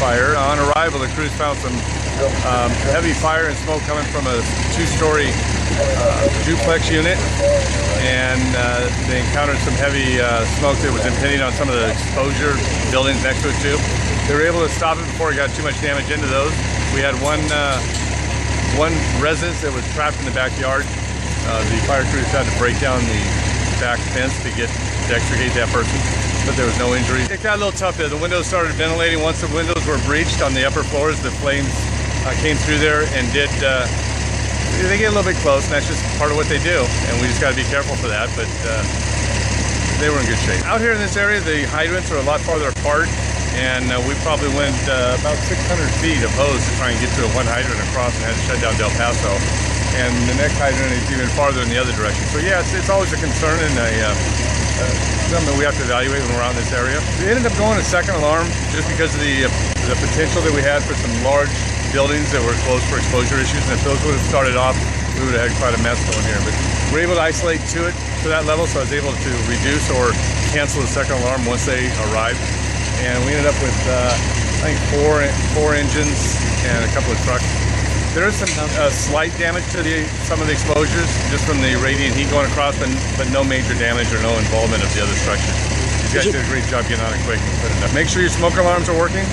fire. On arrival, the crews found some heavy fire and smoke coming from a two-story duplex unit, and they encountered some heavy smoke that was impinging on some of the exposure buildings next to it too. They were able to stop it before it got too much damage into those. We had one residence that was trapped in the backyard. The fire crews had to break down the back fence to extricate that person, but there was no injury. It got a little tough there. The windows started ventilating. Once the windows were breached on the upper floors, the flames came through there and they get a little bit close, and that's just part of what they do, and we just got to be careful for that, but they were in good shape. Out here in this area, the hydrants are a lot farther apart, and we probably went about 600 feet of hose to try and get to one hydrant across, and had to shut down Del Paso. And the next hydrant is even farther in the other direction. So yeah, it's always a concern, and something we have to evaluate when we're out in this area. We ended up going to second alarm just because of the potential that we had for some large buildings that were closed for exposure issues, and if those would have started off, we would have had quite a mess going here. But we're able to isolate to that level, so I was able to reduce or cancel the second alarm once they arrived. And we ended up with, I think, four engines and a couple of trucks. There is some slight damage to some of the exposures, just from the radiant heat going across, but no major damage or no involvement of the other structures. These guys did a great job getting on it quick and putting it up. Make sure your smoke alarms are working.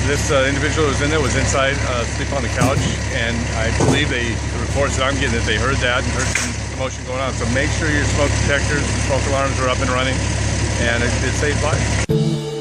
This individual who was in there was inside, sleeping on the couch, and I believe the reports that I'm getting that they heard that and heard some commotion going on. So make sure your smoke detectors and smoke alarms are up and running, and it saves lives.